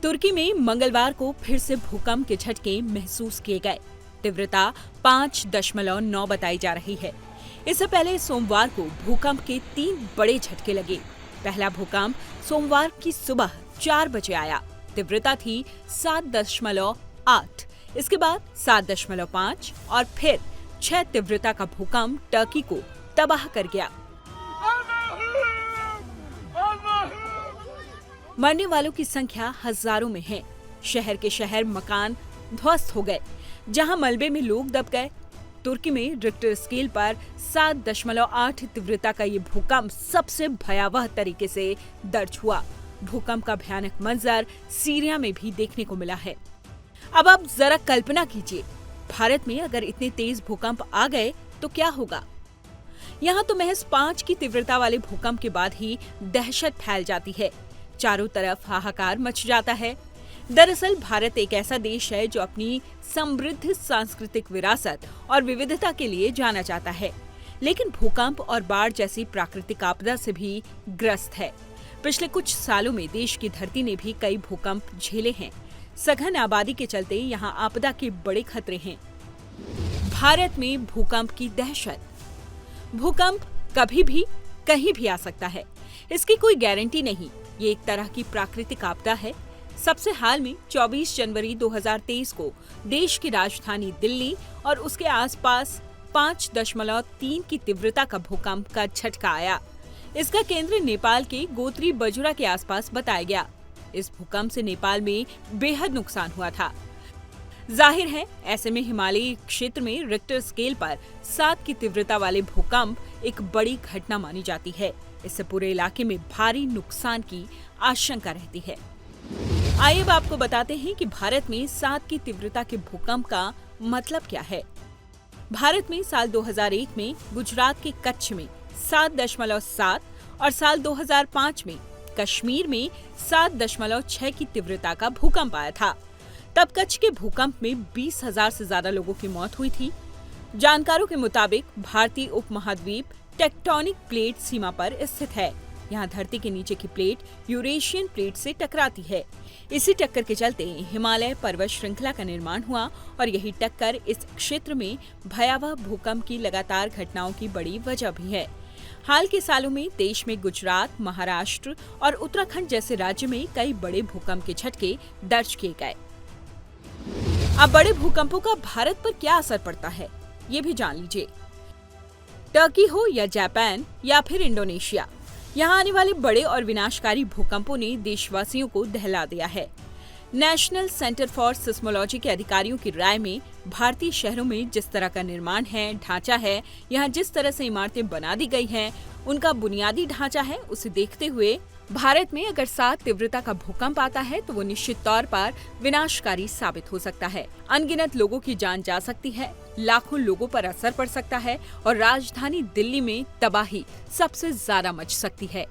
तुर्की में मंगलवार को फिर से भूकंप के झटके महसूस किए गए। तीव्रता 5.9 बताई जा रही है। इससे पहले सोमवार को भूकंप के 3 बड़े झटके लगे। पहला भूकंप सोमवार की सुबह 4 बजे आया। तीव्रता थी 7.8। इसके बाद 7.5 और फिर 6 तीव्रता का भूकंप टर्की को तबाह कर गया। मरने वालों की संख्या हजारों में है। शहर के शहर मकान ध्वस्त हो गए, जहां मलबे में लोग दब गए। तुर्की में रिक्टर स्केल पर 7.8 तीव्रता का ये भूकंप सबसे भयावह तरीके से दर्ज हुआ। भूकंप का भयानक मंजर सीरिया में भी देखने को मिला है। अब आप जरा कल्पना कीजिए, भारत में अगर इतने तेज भूकंप आ गए तो क्या होगा। यहाँ तो महज 5 की तीव्रता वाले भूकंप के बाद ही दहशत फैल जाती है। चारों तरफ हाहाकार मच जाता है। दरअसल भारत एक ऐसा देश है जो अपनी समृद्ध सांस्कृतिक विरासत और विविधता के लिए जाना जाता है, लेकिन भूकंप और बाढ़ जैसी प्राकृतिक आपदा से भी ग्रस्त है। पिछले कुछ सालों में देश की धरती ने भी कई भूकंप झेले हैं। सघन आबादी के चलते यहाँ आपदा के बड़े खतरे हैं। भारत में भूकंप की दहशत। भूकंप कभी भी कहीं भी आ सकता है, इसकी कोई गारंटी नहीं। ये एक तरह की प्राकृतिक आपदा है। सबसे हाल में 24 जनवरी 2023 को देश की राजधानी दिल्ली और उसके आसपास 5.3 की तीव्रता का भूकंप का झटका आया। इसका केंद्र नेपाल के गोत्री बजुरा के आसपास बताया गया। इस भूकंप से नेपाल में बेहद नुकसान हुआ था। जाहिर है, ऐसे में हिमालयी क्षेत्र में रिक्टर स्केल पर 7 की तीव्रता वाले भूकंप एक बड़ी घटना मानी जाती है। इससे पूरे इलाके में भारी नुकसान की आशंका रहती है। आइए अब आपको बताते हैं कि भारत में 7 की तीव्रता के भूकंप का मतलब क्या है। भारत में साल 2001 में गुजरात के कच्छ में 7.7 और साल 2005 में कश्मीर में 7.6 की तीव्रता का भूकंप आया था। तब कच्छ के भूकंप में 20,000 से ज्यादा लोगों की मौत हुई थी। जानकारों के मुताबिक भारतीय उपमहाद्वीप टेक्टोनिक प्लेट सीमा पर स्थित है। यहाँ धरती के नीचे की प्लेट यूरेशियन प्लेट से टकराती है। इसी टक्कर के चलते हिमालय पर्वत श्रृंखला का निर्माण हुआ और यही टक्कर इस क्षेत्र में भयावह भूकंप की लगातार घटनाओं की बड़ी वजह भी है। हाल के सालों में देश में गुजरात, महाराष्ट्र और उत्तराखंड जैसे राज्य में कई बड़े भूकंप के झटके दर्ज किए गए। अब बड़े भूकंपों का भारत पर क्या असर पड़ता है, ये भी जान लीजिए। टर्की हो या जापान या फिर इंडोनेशिया, यहाँ आने वाले बड़े और विनाशकारी भूकंपों ने देशवासियों को दहला दिया है। नेशनल सेंटर फॉर सिस्मोलॉजी के अधिकारियों की राय में भारतीय शहरों में जिस तरह का निर्माण है, ढांचा है, यहाँ जिस तरह से इमारतें बना दी गई हैं, उनका बुनियादी ढांचा है, उसे देखते हुए भारत में अगर 7 तीव्रता का भूकंप आता है तो वो निश्चित तौर पर विनाशकारी साबित हो सकता है। अनगिनत लोगों की जान जा सकती है, लाखों लोगों पर असर पड़ सकता है और राजधानी दिल्ली में तबाही सबसे ज्यादा मच सकती है।